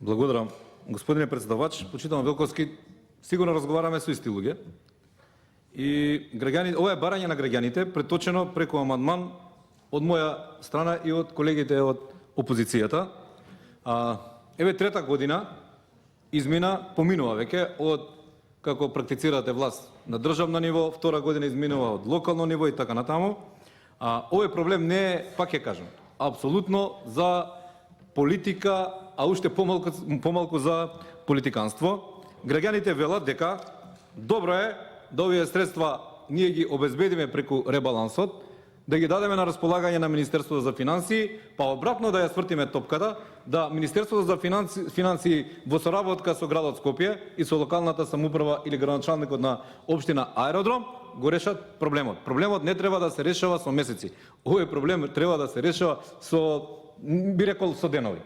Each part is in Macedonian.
Благодарам. Господине председавач, почитам Велковски, сигурно разговараме со исти луѓе. И граѓани, ова е барање на граѓаните, преточено преку амандман од моја страна и од колегите од опозицијата. Еве трета година поминува веќе од како практицирате власт на државно ниво, втора година изминува од локално ниво и така натаму. Овој проблем не е, пак ќе кажам, апсолутно за политика, а уште помалку за политиканство. Граѓаните велат дека добро е да овие средства ние ги обезбедиме преку ребалансот, да ги дадеме на располагање на Министерството за финансии, па обратно да ја свртиме топката, да Министерството за финансии во соработка со градот Скопје и со локалната самоуправа или градоначалникот на општина Аеродром го решат проблемот. Проблемот не треба да се решава со месеци. Овој проблем треба да се решава со, би рекол, со денови.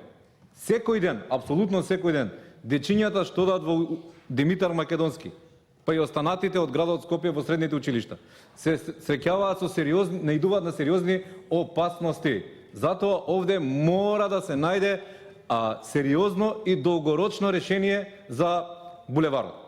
Секој ден, апсолутно секој ден, дечињата што дадат во Димитар Македонски, па и останатите од градот Скопје во средните училишта, се среќаваат со сериозни, наидуваат на сериозни опасности. Затоа овде мора да се најде сериозно и долгорочно решение за булеварот.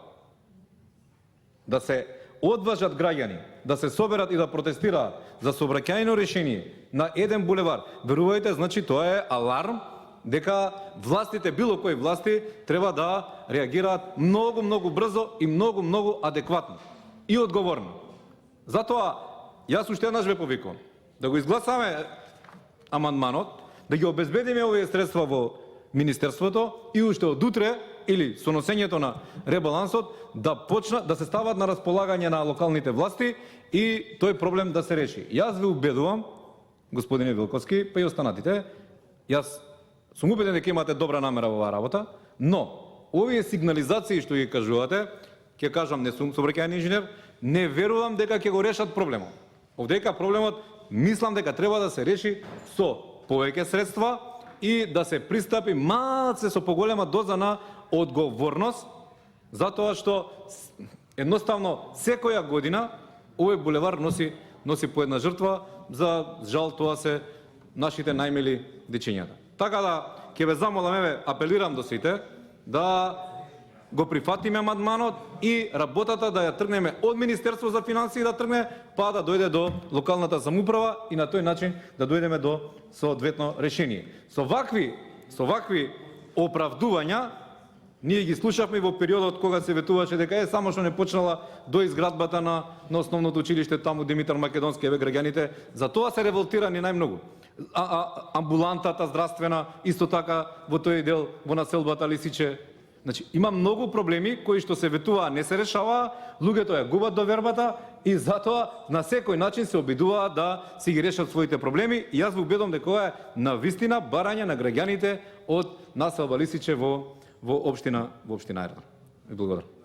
Да се одважат граѓани, да се соберат и да протестираат за сообраќајно решение на еден булевар. Верувајте, значи тоа е аларм дека властите, било кои власти, треба да реагираат многу брзо и многу адекватно и одговорно. Затоа, јас уште еднаш ве повикувам да го изгласаме амандманот, да ги обезбедиме овие средства во Министерството и уште од утре или со носењето на ребалансот да се стават на располагање на локалните власти и тој проблем да се реши. Јас ве убедувам, господине Велковски, па и останатите, јас сум убеден дека имате добра намера во оваа работа, но овие сигнализации што ги кажувате, ќе кажам, не сум сообраќајен инженер, не верувам дека ќе го решат проблемот. Овдека проблемот мислам дека треба да се реши со повеќе средства и да се пристапи малце со поголема доза на одговорност, затоа што едноставно секоја година овој булевар носи по една жртва, за жал тоа се нашите најмили дечињата. Така да ќе ве замолам, еве, апелирам до сите да го прифатиме амандманот и работата да ја тргнеме од Министерство за финансии да тргне, па да дојде до локалната самоуправа и на тој начин да дојдеме до соодветно решение. Со вакви оправдувања ние ги слушавме во периодот кога се ветуваше дека само што не почнала до изградбата на основното училиште таму Димитар Македонски, еве граѓаните за тоа се револтирани најмногу. Амбулантата здравствена исто така во тој дел во населбата Лисиче. Значи има многу проблеми кои што се ветуваа, не се решаваа, луѓето ја губат довербата и затоа на секој начин се обидуваат да си ги решат своите проблеми и јас ве убедувам дека ова е навистина барање на граѓаните од населба Лисиче во општина Аеродром. Благодарам.